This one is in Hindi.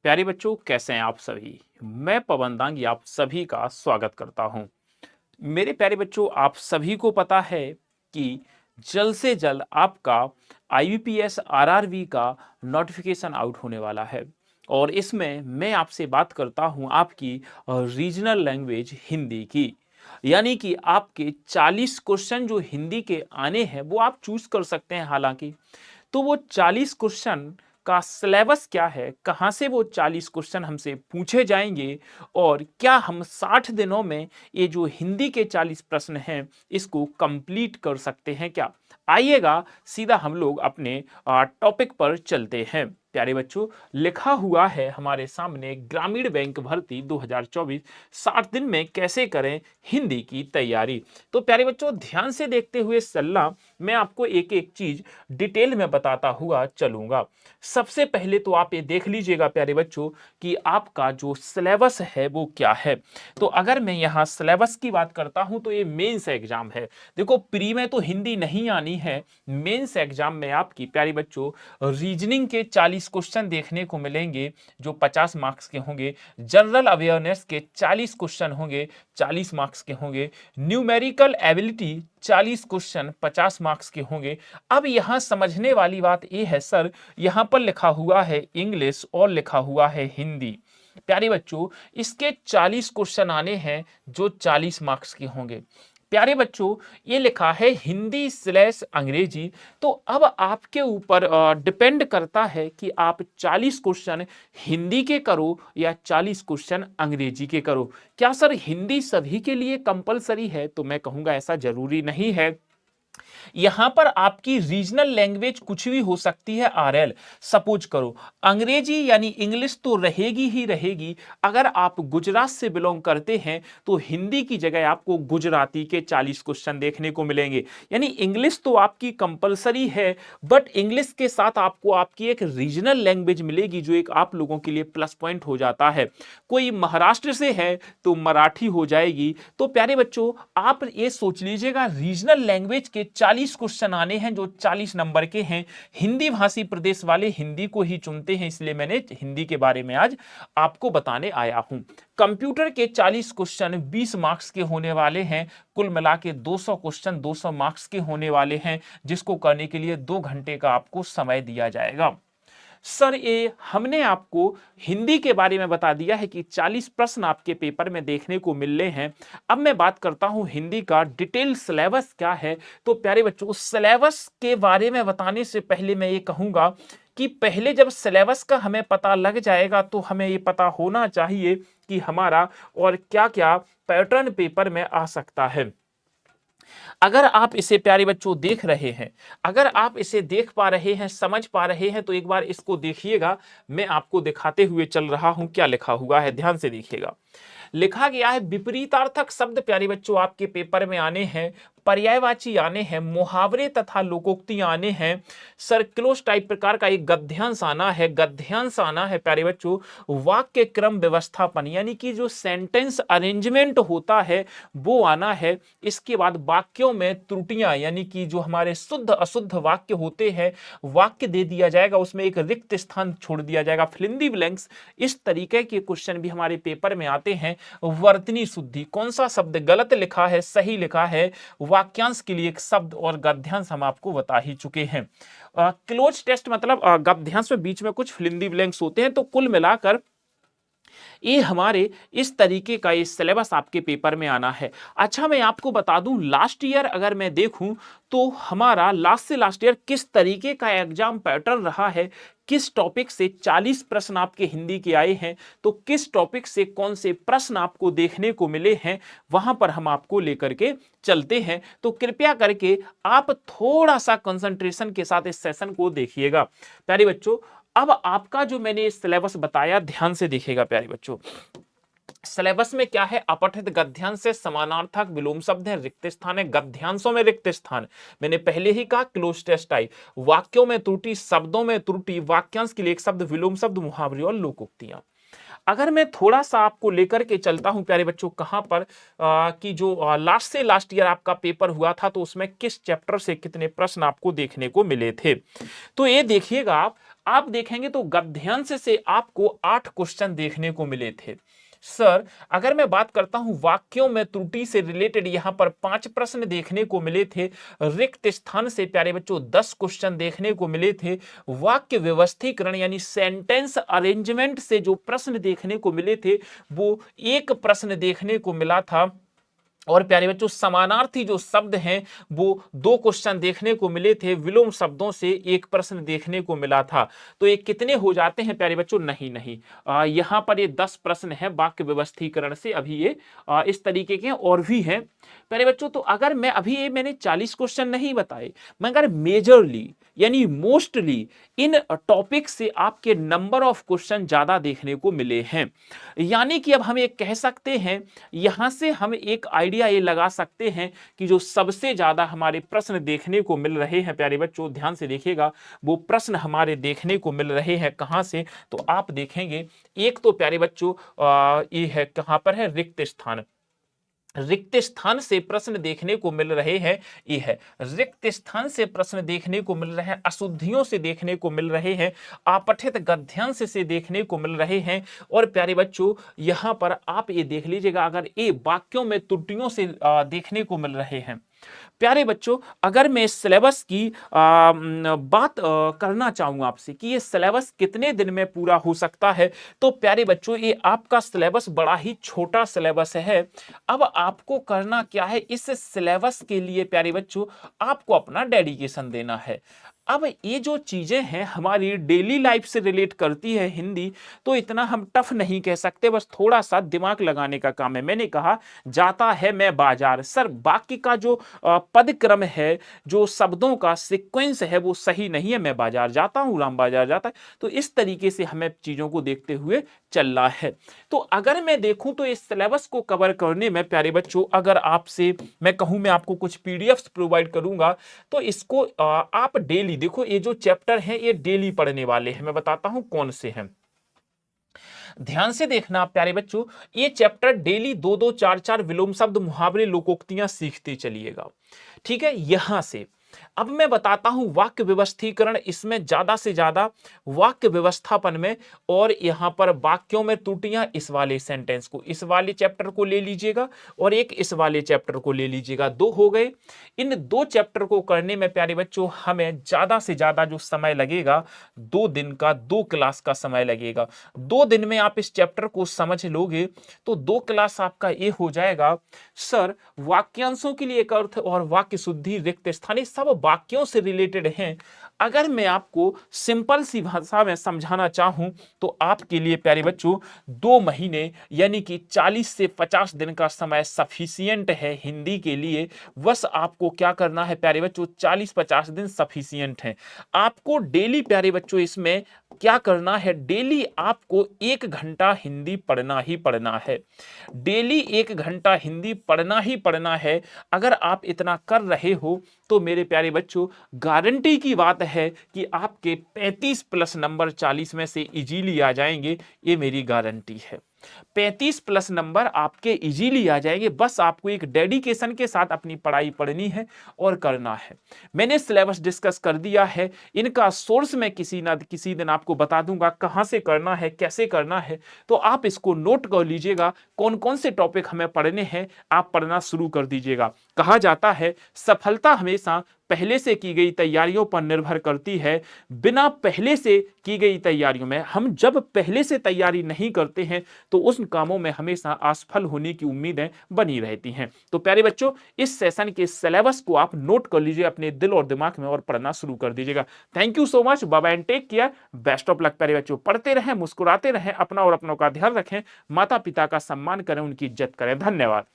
प्यारे बच्चों, कैसे हैं आप सभी। मैं पवन दांगी आप सभी का स्वागत करता हूं। मेरे प्यारे बच्चों, आप सभी को पता है कि जल्द से जल्द आपका आईबीपीएस आरआरबी का नोटिफिकेशन आउट होने वाला है और इसमें मैं आपसे बात करता हूं आपकी रीजनल लैंग्वेज हिंदी की। यानी कि आपके 40 क्वेश्चन जो हिंदी के आने हैं वो आप चूज कर सकते हैं। हालांकि तो वो 40 क्वेश्चन का सिलेबस क्या है, कहाँ से वो 40 क्वेश्चन हमसे पूछे जाएंगे और क्या हम 60 दिनों में ये जो हिंदी के 40 प्रश्न हैं इसको कंप्लीट कर सकते हैं क्या। आइएगा सीधा हम लोग अपने टॉपिक पर चलते हैं। प्यारे बच्चों, लिखा हुआ है हमारे सामने ग्रामीण बैंक भर्ती 2024 60 दिन में कैसे करें हिंदी की तैयारी। तो प्यारे बच्चों, ध्यान से देखते हुए सलाह मैं आपको एक एक चीज डिटेल में बताता हुआ चलूंगा। सबसे पहले तो आप ये देख लीजिएगा प्यारे बच्चों कि आपका जो सिलेबस है वो क्या है। तो अगर मैं यहाँ सिलेबस की बात करता हूं तो ये मेंस एग्जाम है। देखो, प्री में तो हिंदी नहीं आनी है, मेंस एग्जाम में आपकी प्यारे बच्चों रीजनिंग के 40 क्वेश्चन देखने को मिलेंगे जो 50 मार्क्स के होंगे। जनरल अवेयरनेस के 40 क्वेश्चन होंगे, 40 मार्क्स के होंगे। न्यूमेरिकल एबिलिटी 40 क्वेश्चन 50 मार्क्स के होंगे। अब यहां समझने वाली बात यह है सर, यहां पर लिखा हुआ है इंग्लिश और लिखा हुआ है हिंदी। प्यारे बच्चों, इसके 40 क्वेश्चन आने हैं जो 40 मार्क्स के होंगे। प्यारे बच्चों, ये लिखा है हिंदी स्लैश अंग्रेजी। तो अब आपके ऊपर डिपेंड करता है कि आप 40 क्वेश्चन हिंदी के करो या 40 क्वेश्चन अंग्रेजी के करो। क्या सर हिंदी सभी के लिए कंपलसरी है? तो मैं कहूंगा ऐसा जरूरी नहीं है। यहां पर आपकी रीजनल लैंग्वेज कुछ भी हो सकती है। आरएल सपोज करो अंग्रेजी यानी इंग्लिश तो रहेगी ही रहेगी। अगर आप गुजरात से बिलोंग करते हैं तो हिंदी की जगह आपको गुजराती के 40 क्वेश्चन देखने को मिलेंगे। यानी इंग्लिश तो आपकी कंपलसरी है, बट इंग्लिश के साथ आपको आपकी एक रीजनल लैंग्वेज मिलेगी जो एक आप लोगों के लिए प्लस पॉइंट हो जाता है। कोई महाराष्ट्र से है तो मराठी हो जाएगी। तो प्यारे बच्चों, आप ये सोच लीजिएगा रीजनल लैंग्वेज के 40 क्वेश्चन आने हैं जो 40 नंबर के हैं। हिंदी भाषी प्रदेश वाले हिंदी को ही चुनते हैं, इसलिए मैंने हिंदी के बारे में आज आपको बताने आया हूं। कंप्यूटर के 40 क्वेश्चन 20 मार्क्स के होने वाले हैं। कुल मिला के 200 क्वेश्चन 200 मार्क्स के होने वाले हैं, जिसको करने के लिए 2 घंटे का आपको समय दिया जाएगा। सर ये हमने आपको हिंदी के बारे में बता दिया है कि 40 प्रश्न आपके पेपर में देखने को मिल रहे हैं। अब मैं बात करता हूं हिंदी का डिटेल सिलेबस क्या है। तो प्यारे बच्चों, सिलेबस के बारे में बताने से पहले मैं ये कहूंगा कि पहले जब सिलेबस का हमें पता लग जाएगा तो हमें ये पता होना चाहिए कि हमारा और क्या क्या पैटर्न पेपर में आ सकता है। अगर आप इसे प्यारे बच्चों देख रहे हैं, अगर आप इसे देख पा रहे हैं, समझ पा रहे हैं, तो एक बार इसको देखिएगा। मैं आपको दिखाते हुए चल रहा हूं क्या लिखा हुआ है, ध्यान से देखिएगा। लिखा गया है विपरीतार्थक शब्द प्यारे बच्चों आपके पेपर में आने हैं, पर्यायवाची आने हैं, मुहावरे तथा लोकोक्तियां आने हैं। सर्कुलस टाइप प्रकार का एक गद्यांश आना है, गद्यांश आना है प्यारे बच्चों। वाक्य क्रम व्यवस्थापन यानी कि जो सेंटेंस अरेंजमेंट होता है वो आना है। इसके बाद वाक्यों में त्रुटियां यानी कि जो हमारे शुद्ध अशुद्ध वाक्य होते हैं, वाक्य दे दिया जाएगा, उसमें एक रिक्त स्थान छोड़ दिया जाएगा, फिल इन द ब्लैंक्स। इस तरीके के क्वेश्चन भी हमारे पेपर में आते हैं। वर्तनी शुद्धि, कौन सा शब्द गलत लिखा है, सही लिखा है, वाक्यांश के लिए एक शब्द और गद्यांश हम आपको बता ही चुके हैं। क्लोज टेस्ट मतलब गद्यांश में बीच में कुछ फिल इन द ब्लैंक्स होते हैं। तो कुल मिलाकर ये हमारे इस तरीके का ये सिलेबस आपके पेपर में आना है। अच्छा, मैं आपको बता दूं लास्ट ईयर अगर मैं देखूं तो हमारा लास्ट से लास्ट ईयर किस तरीके का एग्जाम पैटर्न रहा है, किस टॉपिक से 40 प्रश्न आपके हिंदी के आए हैं, तो किस टॉपिक से कौन से प्रश्न आपको देखने को मिले हैं, वहां पर हम आपको लेकर के चलते हैं। तो कृपया करके आप थोड़ा सा कंसंट्रेशन के साथ इस सेशन को देखिएगा प्यारे बच्चों। अब आपका जो मैंने सिलेबस बताया, ध्यान से देखिएगा प्यारे बच्चों। सिलेबस में क्या है, अपठित गद्यांश से समानार्थक विलोम शब्द है, रिक्त स्थान है, गद्यांशों में रिक्त स्थान। मैंने पहले ही कहा क्लोज टेस्ट टाइप, वाक्यों में त्रुटि, शब्दों में त्रुटि, वाक्यांश के लिए एक शब्द, विलोम शब्द, मुहावरे और लोकोक्तियां। अगर मैं थोड़ा सा आपको लेकर के चलता हूं प्यारे बच्चों, कहां पर कि जो लास्ट से लास्ट ईयर आपका पेपर हुआ था तो उसमें किस चैप्टर से कितने प्रश्न आपको देखने को मिले थे। तो ये देखिएगा आप, आप देखेंगे तो गद्यांश से आपको 8 क्वेश्चन देखने को मिले थे। सर, अगर मैं बात करता हूं वाक्यों में त्रुटि से रिलेटेड, यहां पर 5 प्रश्न देखने को मिले थे। रिक्त स्थान से प्यारे बच्चों 10 क्वेश्चन देखने को मिले थे। वाक्य व्यवस्थीकरण यानी सेंटेंस अरेंजमेंट से जो प्रश्न देखने को मिले थे वो एक प्रश्न देखने को मिला था। और प्यारे बच्चों समानार्थी जो शब्द हैं वो 2 क्वेश्चन देखने को मिले थे। विलोम शब्दों से एक प्रश्न देखने को मिला था। तो ये कितने हो जाते हैं प्यारे बच्चों? नहीं, यहां पर ये 10 प्रश्न है वाक्य व्यवस्थीकरण से। अभी ये इस तरीके के और भी हैं प्यारे बच्चों। तो अगर मैं अभी ये मैंने 40 क्वेश्चन नहीं बताए, मगर मेजरली यानी मोस्टली इन टॉपिक से आपके नंबर ऑफ क्वेश्चन ज्यादा देखने को मिले हैं। यानी कि अब हम ये कह सकते हैं, यहां से हम एक आइडिया ये लगा सकते हैं कि जो सबसे ज्यादा हमारे प्रश्न देखने को मिल रहे हैं प्यारे बच्चों, ध्यान से देखिएगा, वो प्रश्न हमारे देखने को मिल रहे हैं कहां से? तो आप देखेंगे एक तो प्यारे बच्चों ये है, कहां पर है? रिक्त स्थान। रिक्त स्थान से प्रश्न देखने को मिल रहे हैं। ये है रिक्त स्थान से प्रश्न देखने को मिल रहे हैं, अशुद्धियों से देखने को मिल रहे हैं, अपठित गद्यांश से देखने को मिल रहे हैं। और प्यारे बच्चों यहां पर आप ये देख लीजिएगा, अगर ये वाक्यों में त्रुटियों से देखने को मिल रहे हैं। प्यारे बच्चों अगर मैं सिलेबस की बात करना चाहूंगा आपसे कि ये सिलेबस कितने दिन में पूरा हो सकता है, तो प्यारे बच्चों ये आपका सिलेबस बड़ा ही छोटा सिलेबस है। अब आपको करना क्या है, इस सिलेबस के लिए प्यारे बच्चों आपको अपना डेडिकेशन देना है। अब ये जो चीजें हैं हमारी डेली लाइफ से रिलेट करती है हिंदी, तो इतना हम टफ नहीं कह सकते, बस थोड़ा सा दिमाग लगाने का काम है। मैंने कहा जाता है मैं बाजार, सर वाक्य का जो पद क्रम है, जो शब्दों का सीक्वेंस है वो सही नहीं है। मैं बाजार जाता हूं, राम बाजार जाता है। तो इस तरीके से हमें चीजों को देखते हुए चलना है। तो अगर मैं देखूं तो इस सिलेबस को कवर करने में प्यारे बच्चों, अगर आपसे मैं कहूं मैं आपको कुछ पीडीएफ्स प्रोवाइड करूंगा, तो इसको आप डेली देखो, ये जो चैप्टर हैं ये डेली पढ़ने वाले हैं। मैं बताता हूं कौन से हैं, ध्यान से देखना प्यारे बच्चों। ये चैप्टर डेली 2-2, 4-4 विलोम शब्द, मुहावरे, लोकोक्तियां सीखते चलिएगा। ठीक है, यहां से अब मैं बताता हूं वाक्य व्यवस्थीकरण, इसमें ज्यादा से ज्यादा वाक्य व्यवस्थापन में, और यहां पर वाक्यों में त्रुटियां, इस वाले सेंटेंस को, इस वाले चैप्टर को ले लीजिएगा और एक इस वाले चैप्टर को ले लीजिएगा। 2 हो गए। इन 2 चैप्टर को करने में प्यारे बच्चों हमें ज्यादा से ज्यादा जो समय लगेगा, 2 दिन का, 2 क्लास का समय लगेगा। 2 दिन में आप इस चैप्टर को समझ लोगे तो 2 क्लास आपका ये हो जाएगा। सर वाक्यांशों के लिए एक अर्थ और वाक्य शुद्धि, रिक्त स्थान, सब वाक्यों से रिलेटेड हैं। अगर मैं आपको सिंपल सी भाषा में समझाना चाहूं तो आपके लिए प्यारे बच्चों 2 महीने यानी कि 40 से 50 दिन का समय सफिशिएंट है हिंदी के लिए। बस आपको क्या करना है प्यारे बच्चों, 40-50 दिन सफिशिएंट है। आपको डेली प्यारे बच्चों इसमें क्या करना है, डेली आपको 1 घंटा हिंदी पढ़ना ही पढ़ना है। डेली 1 घंटा हिंदी पढ़ना ही पढ़ना है। अगर आप इतना कर रहे हो तो मेरे प्यारे बच्चों गारंटी की बात है कि आपके 35 प्लस नंबर 40 में से इजीली आ जाएंगे। ये मेरी गारंटी है। 35 प्लस नंबर आपके इजीली आ जाएंगे। बस आपको एक डेडिकेशन के साथ अपनी पढ़ाई पढ़नी है और करना है। मैंने सिलेबस डिस्कस कर दिया है, इनका सोर्स मैं किसी ना किसी दिन आपको बता दूंगा, कहां से करना है, कैसे करना है। तो आप इसको नोट कर लीजिएगा, कौन कौन से टॉपिक हमें पढ़ने हैं, आप पढ़ना शुरू कर दीजिएगा। कहा जाता है सफलता हमेशा पहले से की गई तैयारियों पर निर्भर करती है। बिना पहले से की गई तैयारियों में, हम जब पहले से तैयारी नहीं करते हैं तो उन कामों में हमेशा असफल होने की उम्मीदें बनी रहती हैं। तो प्यारे बच्चों इस सेशन के सिलेबस को आप नोट कर लीजिए अपने दिल और दिमाग में और पढ़ना शुरू कर दीजिएगा। Thank you so much, bye bye and take care, best of luck प्यारे बच्चों। पढ़ते रहें, मुस्कुराते रहें, अपना और अपनों का ध्यान रखें, माता पिता का सम्मान करें, उनकी इज्जत करें। धन्यवाद।